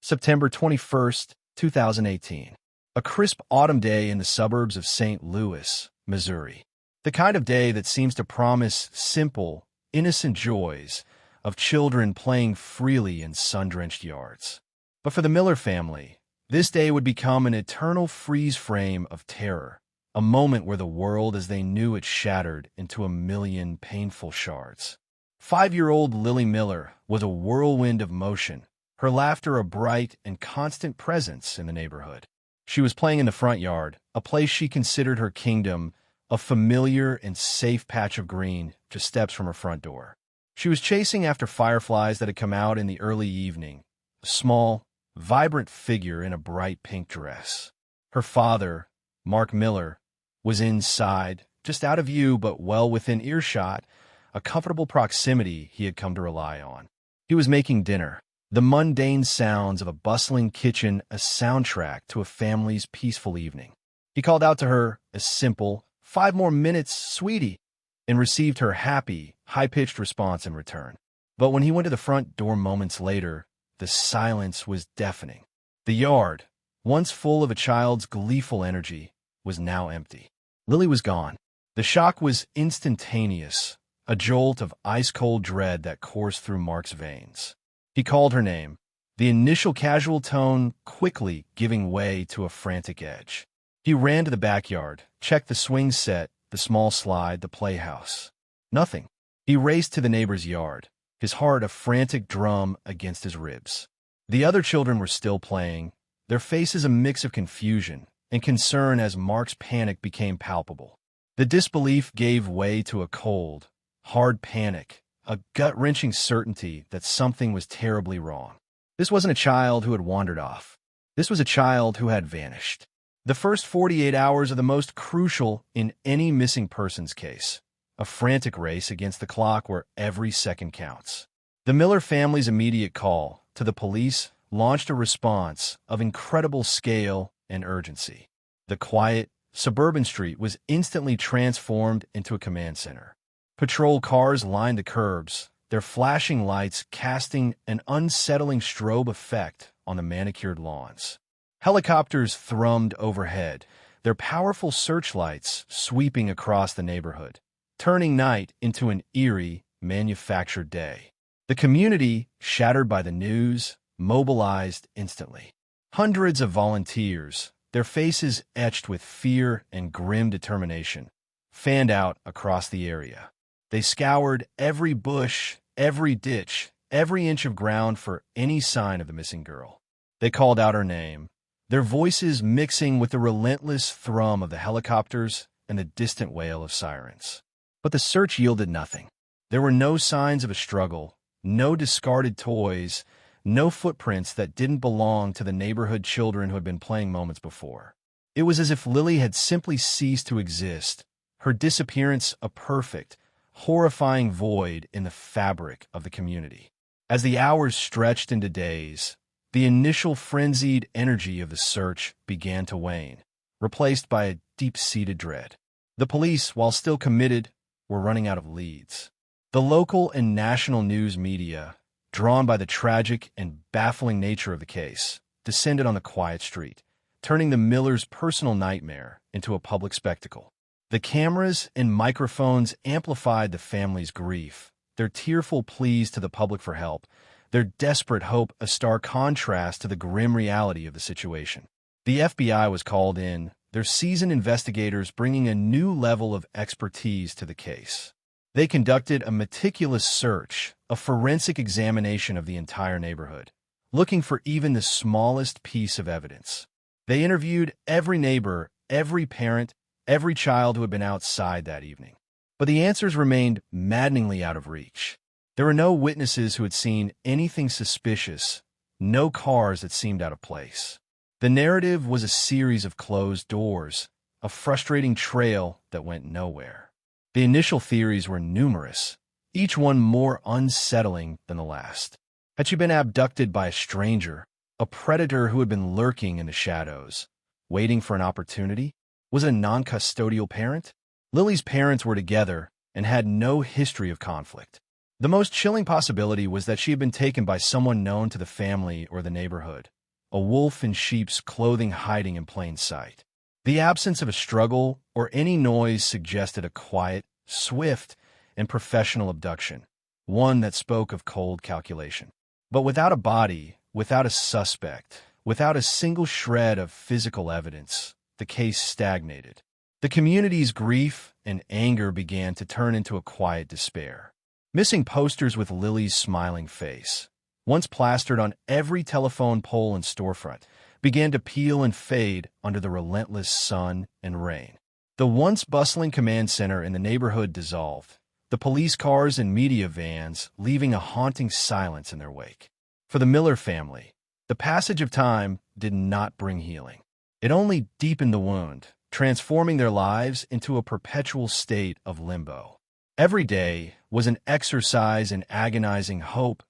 September 21st, 2018. A crisp autumn day in the suburbs of St. Louis, Missouri. The kind of day that seems to promise simple, innocent joys of children playing freely in sun-drenched yards. But for the Miller family, this day would become an eternal freeze frame of terror, a moment where the world as they knew it shattered into a million painful shards. 5-year-old Lily Miller was a whirlwind of motion, her laughter a bright and constant presence in the neighborhood. She was playing in the front yard, a place she considered her kingdom, a familiar and safe patch of green just steps from her front door. She was chasing after fireflies that had come out in the early evening, a small, vibrant figure in a bright pink dress. Her father, Mark Miller, was inside, just out of view but well within earshot, a comfortable proximity he had come to rely on. He was making dinner, the mundane sounds of a bustling kitchen a soundtrack to a family's peaceful evening. He called out to her a simple, 5 more minutes, sweetie, and received her happy, high-pitched response in return. But when he went to the front door moments later, the silence was deafening. The yard, once full of a child's gleeful energy, was now empty. Lily was gone. The shock was instantaneous, a jolt of ice-cold dread that coursed through Mark's veins. He called her name, the initial casual tone quickly giving way to a frantic edge. He ran to the backyard, checked the swing set, the small slide, the playhouse. Nothing. He raced to the neighbor's yard, his heart a frantic drum against his ribs. The other children were still playing, their faces a mix of confusion and concern as Mark's panic became palpable. The disbelief gave way to a cold, hard panic, a gut-wrenching certainty that something was terribly wrong. This wasn't a child who had wandered off. This was a child who had vanished. The first 48 hours are the most crucial in any missing persons case, a frantic race against the clock where every second counts. The Miller family's immediate call to the police launched a response of incredible scale and urgency. The quiet, suburban street was instantly transformed into a command center. Patrol cars lined the curbs, their flashing lights casting an unsettling strobe effect on the manicured lawns. Helicopters thrummed overhead, their powerful searchlights sweeping across the neighborhood, turning night into an eerie, manufactured day. The community, shattered by the news, mobilized instantly. Hundreds of volunteers, their faces etched with fear and grim determination, fanned out across the area. They scoured every bush, every ditch, every inch of ground for any sign of the missing girl. They called out her name, their voices mixing with the relentless thrum of the helicopters and the distant wail of sirens. But the search yielded nothing. There were no signs of a struggle, no discarded toys, no footprints that didn't belong to the neighborhood children who had been playing moments before. It was as if Lily had simply ceased to exist, her disappearance a perfect, horrifying void in the fabric of the community. As the hours stretched into days, the initial frenzied energy of the search began to wane, replaced by a deep-seated dread. The police, while still committed, were running out of leads. The local and national news media, drawn by the tragic and baffling nature of the case, descended on the quiet street, turning the Millers' personal nightmare into a public spectacle. The cameras and microphones amplified the family's grief, their tearful pleas to the public for help, their desperate hope a stark contrast to the grim reality of the situation. The FBI was called in, their seasoned investigators bringing a new level of expertise to the case. They conducted a meticulous search, a forensic examination of the entire neighborhood, looking for even the smallest piece of evidence. They interviewed every neighbor, every parent, every child who had been outside that evening. But the answers remained maddeningly out of reach. There were no witnesses who had seen anything suspicious, no cars that seemed out of place. The narrative was a series of closed doors, a frustrating trail that went nowhere. The initial theories were numerous, each one more unsettling than the last. Had she been abducted by a stranger, a predator who had been lurking in the shadows, waiting for an opportunity? Was it a non-custodial parent? Lily's parents were together and had no history of conflict. The most chilling possibility was that she had been taken by someone known to the family or the neighborhood, a wolf in sheep's clothing hiding in plain sight. The absence of a struggle or any noise suggested a quiet, swift, and professional abduction, one that spoke of cold calculation. But without a body, without a suspect, without a single shred of physical evidence, the case stagnated. The community's grief and anger began to turn into a quiet despair. Missing posters with Lily's smiling face, once plastered on every telephone pole and storefront, began to peel and fade under the relentless sun and rain. The once bustling command center in the neighborhood dissolved, the police cars and media vans leaving a haunting silence in their wake. For the Miller family, the passage of time did not bring healing. It only deepened the wound, transforming their lives into a perpetual state of limbo. Every day was an exercise in agonizing hope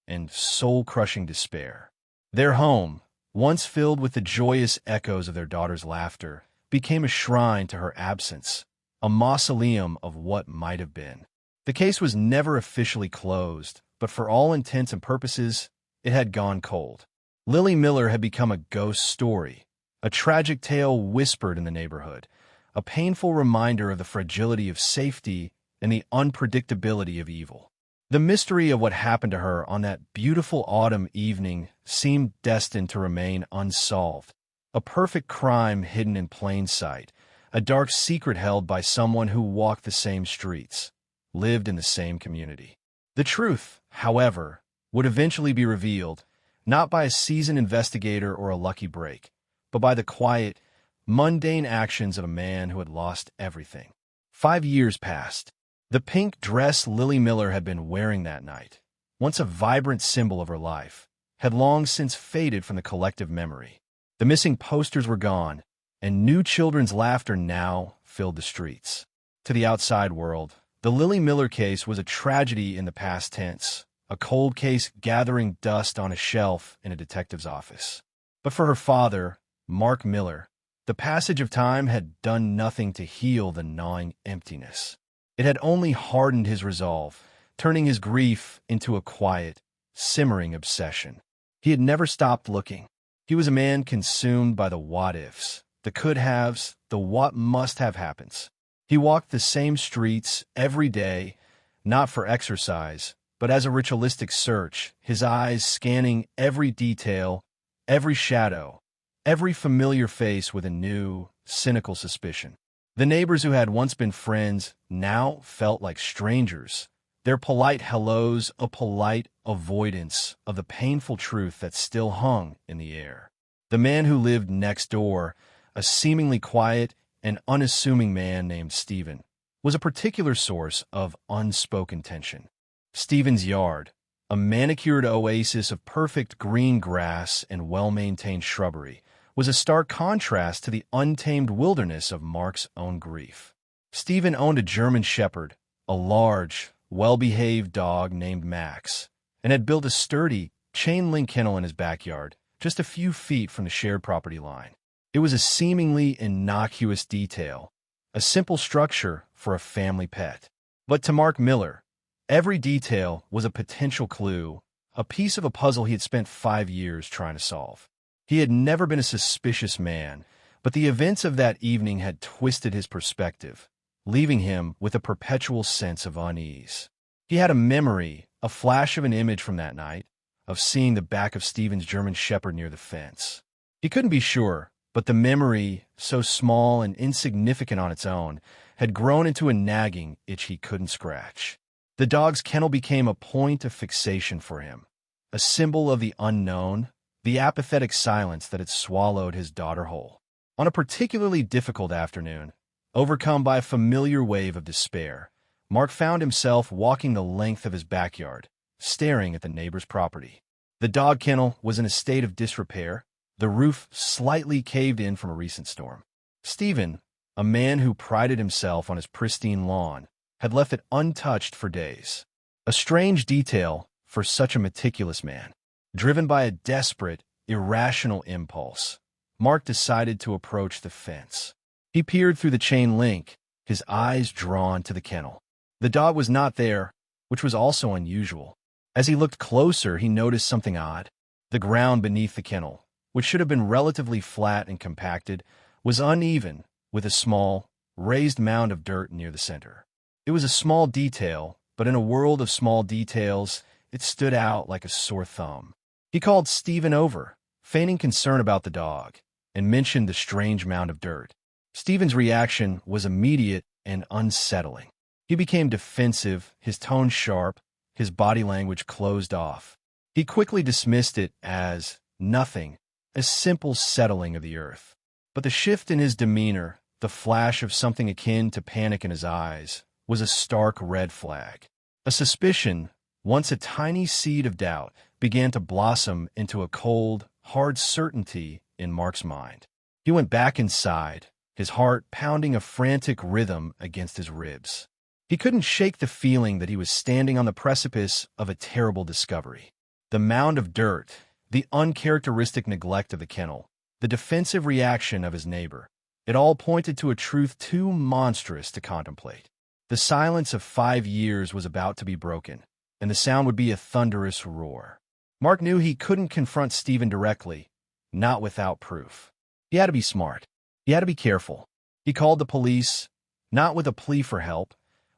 and soul-crushing despair. Their home, once filled with the joyous echoes of their daughter's laughter, became a shrine to her absence, a mausoleum of what might have been. The case was never officially closed, but for all intents and purposes, it had gone cold. Lily Miller had become a ghost story, a tragic tale whispered in the neighborhood, a painful reminder of the fragility of safety and the unpredictability of evil. The mystery of what happened to her on that beautiful autumn evening seemed destined to remain unsolved. A perfect crime hidden in plain sight, a dark secret held by someone who walked the same streets, lived in the same community. The truth, however, would eventually be revealed, not by a seasoned investigator or a lucky break, but by the quiet, mundane actions of a man who had lost everything. 5 years passed. The pink dress Lily Miller had been wearing that night, once a vibrant symbol of her life, had long since faded from the collective memory. The missing posters were gone, and new children's laughter now filled the streets. To the outside world, the Lily Miller case was a tragedy in the past tense, a cold case gathering dust on a shelf in a detective's office. But for her father, Mark Miller, the passage of time had done nothing to heal the gnawing emptiness. It had only hardened his resolve, turning his grief into a quiet, simmering obsession. He had never stopped looking. He was a man consumed by the what-ifs, the could-haves, the what-must-have-happens. He walked the same streets every day, not for exercise, but as a ritualistic search, his eyes scanning every detail, every shadow, every familiar face with a new, cynical suspicion. The neighbors who had once been friends now felt like strangers, their polite hellos a polite avoidance of the painful truth that still hung in the air. The man who lived next door, a seemingly quiet and unassuming man named Stephen, was a particular source of unspoken tension. Stephen's yard, a manicured oasis of perfect green grass and well-maintained shrubbery, was a stark contrast to the untamed wilderness of Mark's own grief. Stephen owned a German shepherd, a large, well-behaved dog named Max, and had built a sturdy, chain-link kennel in his backyard, just a few feet from the shared property line. It was a seemingly innocuous detail, a simple structure for a family pet. But to Mark Miller, every detail was a potential clue, a piece of a puzzle he had spent 5 years trying to solve. He had never been a suspicious man, but the events of that evening had twisted his perspective, leaving him with a perpetual sense of unease. He had a memory, a flash of an image from that night, of seeing the back of Stephen's German shepherd near the fence. He couldn't be sure, but the memory, so small and insignificant on its own, had grown into a nagging itch he couldn't scratch. The dog's kennel became a point of fixation for him, a symbol of the unknown, the apathetic silence that had swallowed his daughter whole. On a particularly difficult afternoon, overcome by a familiar wave of despair, Mark found himself walking the length of his backyard, staring at the neighbor's property. The dog kennel was in a state of disrepair, the roof slightly caved in from a recent storm. Stephen, a man who prided himself on his pristine lawn, had left it untouched for days. A strange detail for such a meticulous man. Driven by a desperate, irrational impulse, Mark decided to approach the fence. He peered through the chain link, his eyes drawn to the kennel. The dog was not there, which was also unusual. As he looked closer, he noticed something odd. The ground beneath the kennel, which should have been relatively flat and compacted, was uneven, with a small, raised mound of dirt near the center. It was a small detail, but in a world of small details, it stood out like a sore thumb. He called Stephen over, feigning concern about the dog, and mentioned the strange mound of dirt. Stephen's reaction was immediate and unsettling. He became defensive, his tone sharp, his body language closed off. He quickly dismissed it as nothing, a simple settling of the earth. But the shift in his demeanor, the flash of something akin to panic in his eyes, was a stark red flag. A suspicion, once a tiny seed of doubt, began to blossom into a cold, hard certainty in Mark's mind. He went back inside, his heart pounding a frantic rhythm against his ribs. He couldn't shake the feeling that he was standing on the precipice of a terrible discovery. The mound of dirt, the uncharacteristic neglect of the kennel, the defensive reaction of his neighbor, it all pointed to a truth too monstrous to contemplate. The silence of 5 years was about to be broken, and the sound would be a thunderous roar. Mark knew he couldn't confront Stephen directly, not without proof. He had to be smart. He had to be careful. He called the police, not with a plea for help,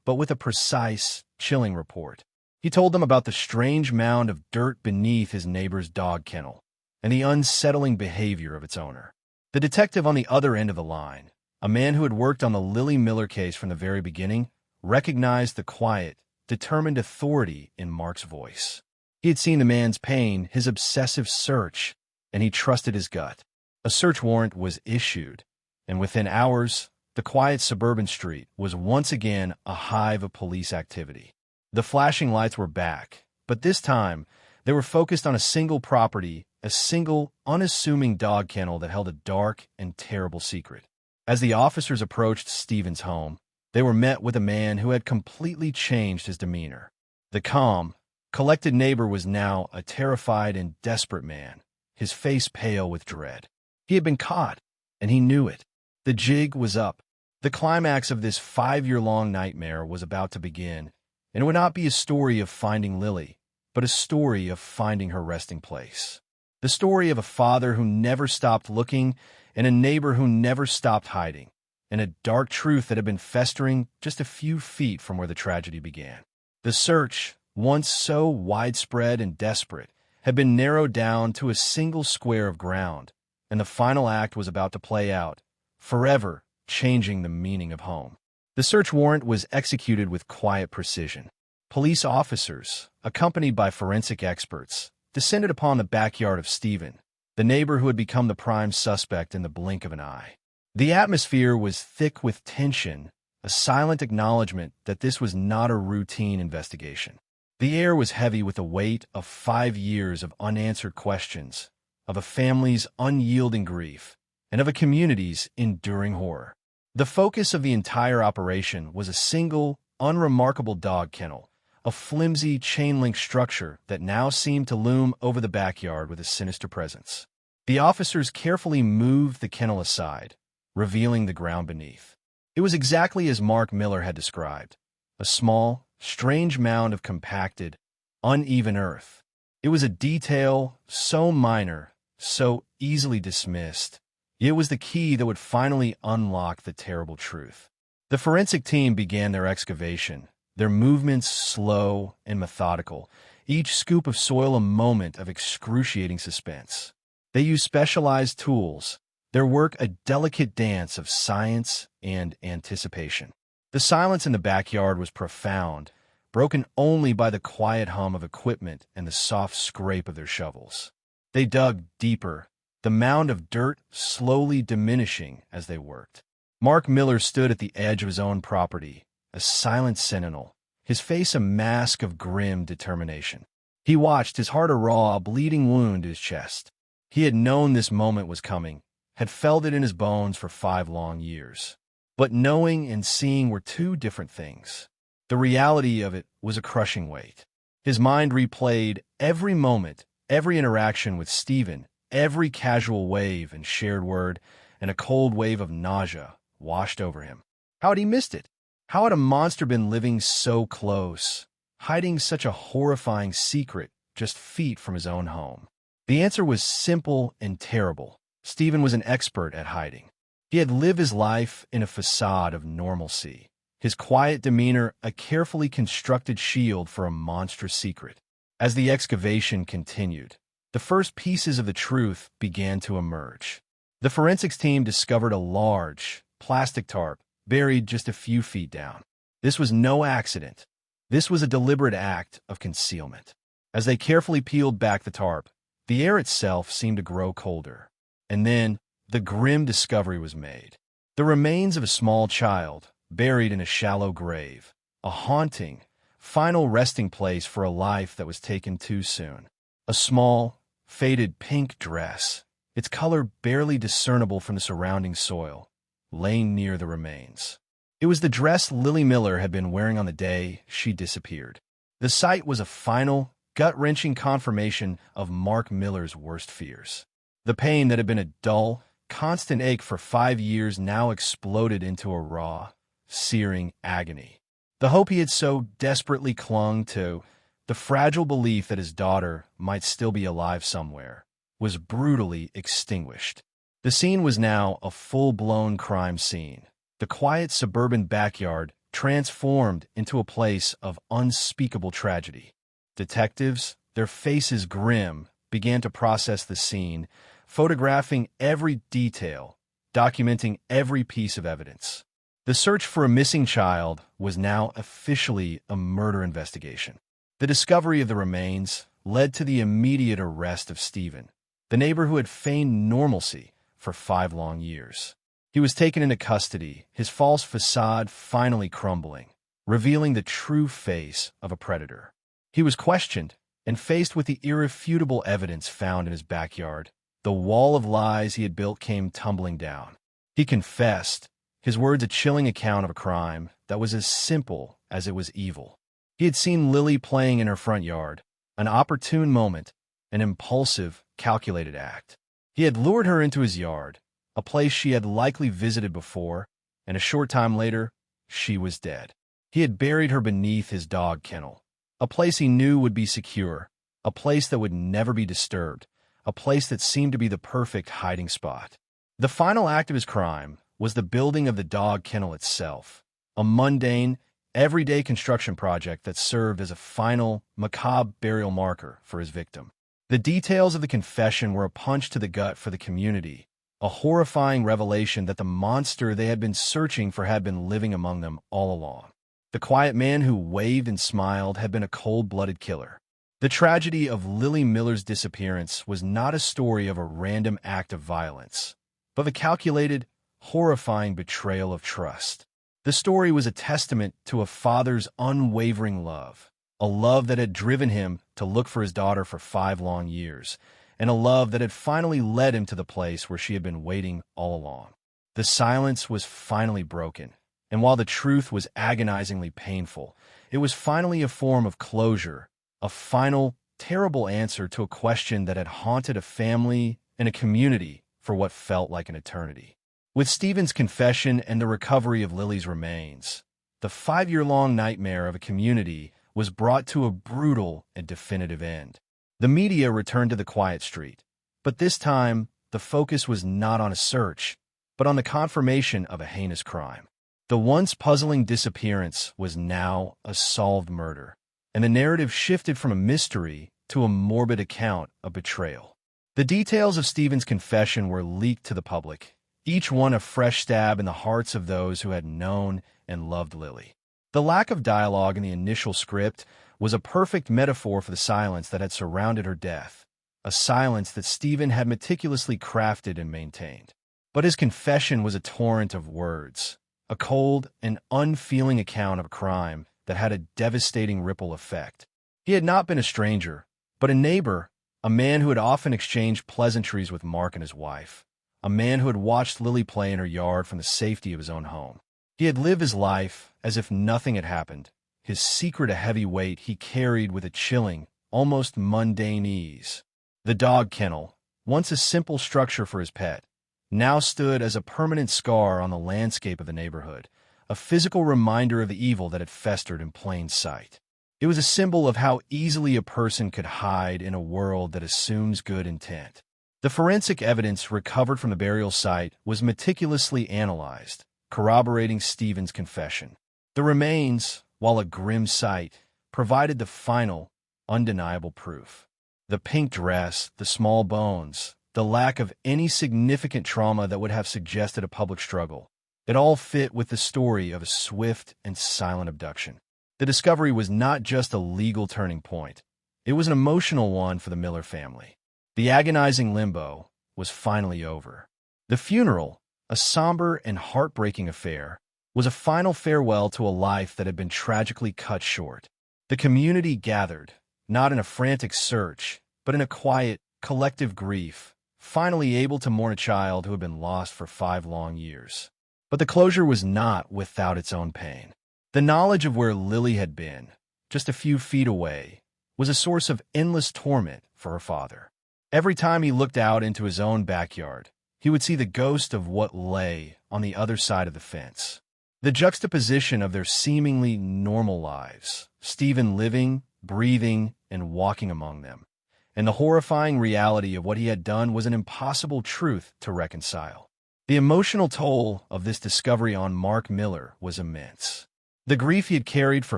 but with a precise, chilling report. He told them about the strange mound of dirt beneath his neighbor's dog kennel and the unsettling behavior of its owner. The detective on the other end of the line, a man who had worked on the Lily Miller case from the very beginning, recognized the quiet, determined authority in Mark's voice. He had seen the man's pain, his obsessive search, and he trusted his gut. A search warrant was issued, and within hours, the quiet suburban street was once again a hive of police activity. The flashing lights were back, but this time, they were focused on a single property, a single, unassuming dog kennel that held a dark and terrible secret. As the officers approached Stephen's home, they were met with a man who had completely changed his demeanor. The calm, collected neighbor was now a terrified and desperate man, his face pale with dread. He had been caught, and he knew it. The jig was up. The climax of this 5-year-long nightmare was about to begin, and it would not be a story of finding Lily, but a story of finding her resting place. The story of a father who never stopped looking and a neighbor who never stopped hiding, and a dark truth that had been festering just a few feet from where the tragedy began. The search, once so widespread and desperate, had been narrowed down to a single square of ground, and the final act was about to play out, forever changing the meaning of home. The search warrant was executed with quiet precision. Police officers, accompanied by forensic experts, descended upon the backyard of Stephen, the neighbor who had become the prime suspect in the blink of an eye. The atmosphere was thick with tension, a silent acknowledgement that this was not a routine investigation. The air was heavy with the weight of 5 years of unanswered questions, of a family's unyielding grief, and of a community's enduring horror. The focus of the entire operation was a single, unremarkable dog kennel, a flimsy chain-link structure that now seemed to loom over the backyard with a sinister presence. The officers carefully moved the kennel aside, revealing the ground beneath. It was exactly as Mark Miller had described, a small, strange mound of compacted, uneven earth. It was a detail so minor, so easily dismissed. It was the key that would finally unlock the terrible truth. The forensic team began their excavation, their movements slow and methodical, each scoop of soil a moment of excruciating suspense. They used specialized tools, their work a delicate dance of science and anticipation. The silence in the backyard was profound, broken only by the quiet hum of equipment and the soft scrape of their shovels. They dug deeper, the mound of dirt slowly diminishing as they worked. Mark Miller stood at the edge of his own property, a silent sentinel, his face a mask of grim determination. He watched, his heart a raw, bleeding wound to his chest. He had known this moment was coming, had felt it in his bones for 5 long years. But knowing and seeing were 2 different things. The reality of it was a crushing weight. His mind replayed every moment, every interaction with Stephen, every casual wave and shared word, and a cold wave of nausea washed over him. How had he missed it? How had a monster been living so close, hiding such a horrifying secret just feet from his own home? The answer was simple and terrible. Stephen was an expert at hiding. He had lived his life in a facade of normalcy, his quiet demeanor a carefully constructed shield for a monstrous secret. As the excavation continued, the first pieces of the truth began to emerge. The forensics team discovered a large, plastic tarp buried just a few feet down. This was no accident. This was a deliberate act of concealment. As they carefully peeled back the tarp, the air itself seemed to grow colder. And then, the grim discovery was made. The remains of a small child, buried in a shallow grave. A haunting, final resting place for a life that was taken too soon. A small, faded pink dress, its color barely discernible from the surrounding soil, laying near the remains. It was the dress Lily Miller had been wearing on the day she disappeared. The sight was a final, gut-wrenching confirmation of Mark Miller's worst fears. The pain that had been a dull, constant ache for 5 years now exploded into a raw, searing agony. The hope he had so desperately clung to, the fragile belief that his daughter might still be alive somewhere, was brutally extinguished. The scene was now a full-blown crime scene. The quiet suburban backyard transformed into a place of unspeakable tragedy. Detectives, their faces grim, began to process the scene, photographing every detail, documenting every piece of evidence. The search for a missing child was now officially a murder investigation. The discovery of the remains led to the immediate arrest of Stephen, the neighbor who had feigned normalcy for 5 long years. He was taken into custody, his false facade finally crumbling, revealing the true face of a predator. He was questioned and faced with the irrefutable evidence found in his backyard. The wall of lies he had built came tumbling down. He confessed, his words a chilling account of a crime that was as simple as it was evil. He had seen Lily playing in her front yard, an opportune moment, an impulsive, calculated act. He had lured her into his yard, a place she had likely visited before, and a short time later, she was dead. He had buried her beneath his dog kennel, a place he knew would be secure, a place that would never be disturbed, a place that seemed to be the perfect hiding spot. The final act of his crime was the building of the dog kennel itself, a mundane, everyday construction project that served as a final, macabre burial marker for his victim. The details of the confession were a punch to the gut for the community, a horrifying revelation that the monster they had been searching for had been living among them all along. The quiet man who waved and smiled had been a cold-blooded killer. The tragedy of Lily Miller's disappearance was not a story of a random act of violence, but a calculated, horrifying betrayal of trust. The story was a testament to a father's unwavering love, a love that had driven him to look for his daughter for 5 long years, and a love that had finally led him to the place where she had been waiting all along. The silence was finally broken, and while the truth was agonizingly painful, it was finally a form of closure, a final, terrible answer to a question that had haunted a family and a community for what felt like an eternity. With Stephen's confession and the recovery of Lily's remains, the 5-year-long nightmare of a community was brought to a brutal and definitive end. The media returned to the quiet street, but this time the focus was not on a search, but on the confirmation of a heinous crime. The once puzzling disappearance was now a solved murder, and the narrative shifted from a mystery to a morbid account of betrayal. The details of Stephen's confession were leaked to the public, each one a fresh stab in the hearts of those who had known and loved Lily. The lack of dialogue in the initial script was a perfect metaphor for the silence that had surrounded her death, a silence that Stephen had meticulously crafted and maintained. But his confession was a torrent of words, a cold and unfeeling account of a crime that had a devastating ripple effect. He had not been a stranger, but a neighbor, a man who had often exchanged pleasantries with Mark and his wife, a man who had watched Lily play in her yard from the safety of his own home. He had lived his life as if nothing had happened, his secret a heavy weight he carried with a chilling, almost mundane ease. The dog kennel, once a simple structure for his pet, now stood as a permanent scar on the landscape of the neighborhood, a physical reminder of the evil that had festered in plain sight. It was a symbol of how easily a person could hide in a world that assumes good intent. The forensic evidence recovered from the burial site was meticulously analyzed, corroborating Stephen's confession. The remains, while a grim sight, provided the final, undeniable proof. The pink dress, the small bones, the lack of any significant trauma that would have suggested a public struggle. It all fit with the story of a swift and silent abduction. The discovery was not just a legal turning point. It was an emotional one for the Miller family. The agonizing limbo was finally over. The funeral, a somber and heartbreaking affair, was a final farewell to a life that had been tragically cut short. The community gathered, not in a frantic search, but in a quiet, collective grief, finally able to mourn a child who had been lost for 5 long years. But the closure was not without its own pain. The knowledge of where Lily had been, just a few feet away, was a source of endless torment for her father. Every time he looked out into his own backyard, he would see the ghost of what lay on the other side of the fence. The juxtaposition of their seemingly normal lives, Stephen living, breathing, and walking among them, and the horrifying reality of what he had done was an impossible truth to reconcile. The emotional toll of this discovery on Mark Miller was immense. The grief he had carried for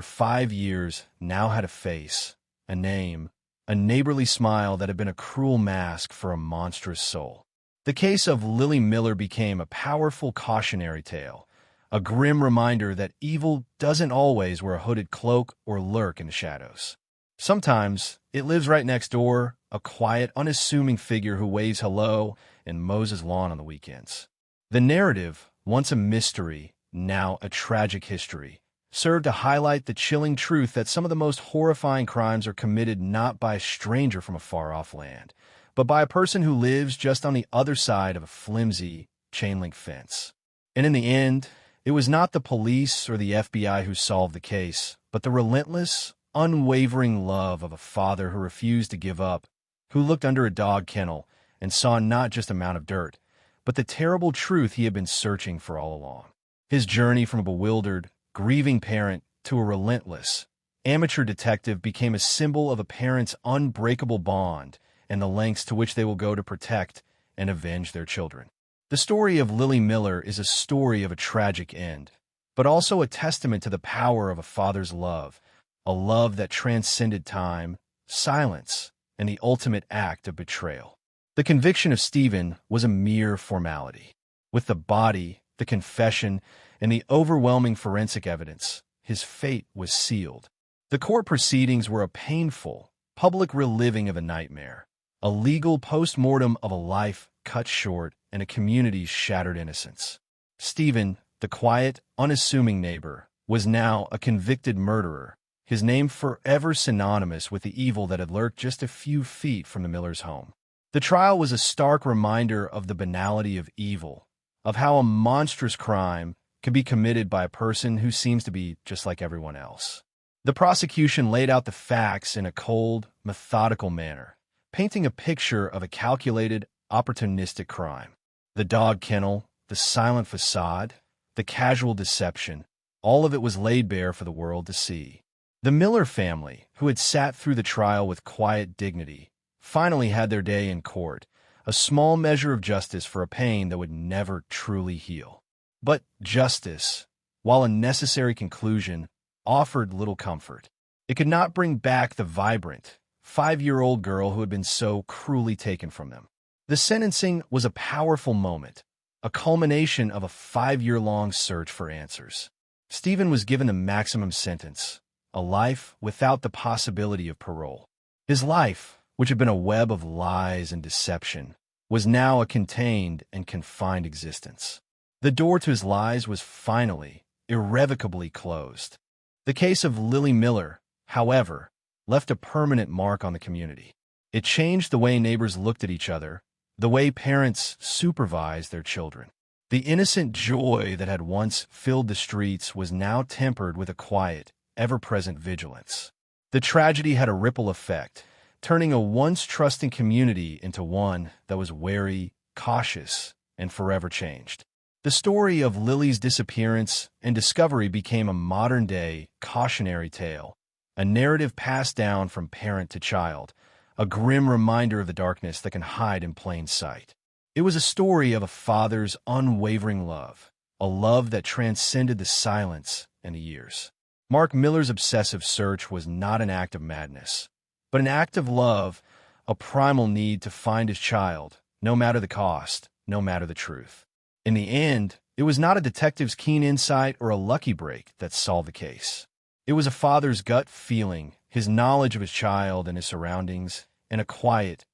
5 years now had a face, a name, a neighborly smile that had been a cruel mask for a monstrous soul. The case of Lily Miller became a powerful cautionary tale, a grim reminder that evil doesn't always wear a hooded cloak or lurk in the shadows. Sometimes it lives right next door, a quiet, unassuming figure who waves hello and mows his lawn on the weekends. The narrative, once a mystery, now a tragic history, served to highlight the chilling truth that some of the most horrifying crimes are committed not by a stranger from a far-off land, but by a person who lives just on the other side of a flimsy, chain-link fence. And in the end, it was not the police or the FBI who solved the case, but the relentless, unwavering love of a father who refused to give up, who looked under a dog kennel and saw not just a mound of dirt, but the terrible truth he had been searching for all along. His journey from a bewildered, grieving parent to a relentless, amateur detective became a symbol of a parent's unbreakable bond and the lengths to which they will go to protect and avenge their children. The story of Lily Miller is a story of a tragic end, but also a testament to the power of a father's love, a love that transcended time, silence, and the ultimate act of betrayal. The conviction of Stephen was a mere formality. With the body, the confession, and the overwhelming forensic evidence, his fate was sealed. The court proceedings were a painful, public reliving of a nightmare, a legal post-mortem of a life cut short and a community's shattered innocence. Stephen, the quiet, unassuming neighbor, was now a convicted murderer, his name forever synonymous with the evil that had lurked just a few feet from the Miller's home. The trial was a stark reminder of the banality of evil, of how a monstrous crime can be committed by a person who seems to be just like everyone else. The prosecution laid out the facts in a cold, methodical manner, painting a picture of a calculated, opportunistic crime. The dog kennel, the silent facade, the casual deception, all of it was laid bare for the world to see. The Miller family, who had sat through the trial with quiet dignity, finally had their day in court, a small measure of justice for a pain that would never truly heal. But justice, while a necessary conclusion, offered little comfort. It could not bring back the vibrant, 5-year-old girl who had been so cruelly taken from them. The sentencing was a powerful moment, a culmination of a 5-year-long search for answers. Stephen was given the maximum sentence, a life without the possibility of parole. His life, which had been a web of lies and deception, was now a contained and confined existence. The door to his lies was finally, irrevocably closed. The case of Lily Miller, however, left a permanent mark on the community. It changed the way neighbors looked at each other, the way parents supervised their children. The innocent joy that had once filled the streets was now tempered with a quiet, ever-present vigilance. The tragedy had a ripple effect, turning a once trusting community into one that was wary, cautious, and forever changed. The story of Lily's disappearance and discovery became a modern-day cautionary tale, a narrative passed down from parent to child, a grim reminder of the darkness that can hide in plain sight. It was a story of a father's unwavering love, a love that transcended the silence and the years. Mark Miller's obsessive search was not an act of madness, but an act of love, a primal need to find his child, no matter the cost, no matter the truth. In the end, it was not a detective's keen insight or a lucky break that solved the case. It was a father's gut feeling, his knowledge of his child and his surroundings, and a quiet,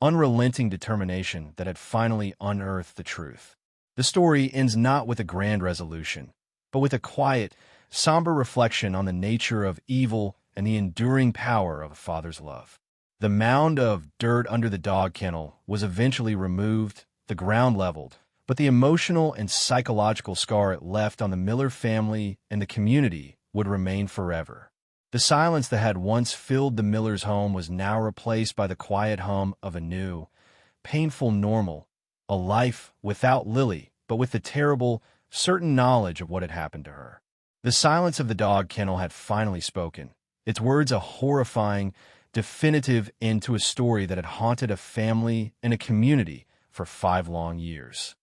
unrelenting determination that had finally unearthed the truth. The story ends not with a grand resolution, but with a quiet, somber reflection on the nature of evil and the enduring power of a father's love. The mound of dirt under the dog kennel was eventually removed, the ground leveled, but the emotional and psychological scar it left on the Miller family and the community would remain forever. The silence that had once filled the Millers' home was now replaced by the quiet hum of a new, painful normal, a life without Lily, but with the terrible, certain knowledge of what had happened to her. The silence of the dog kennel had finally spoken, its words a horrifying, definitive end to a story that had haunted a family and a community for 5 long years.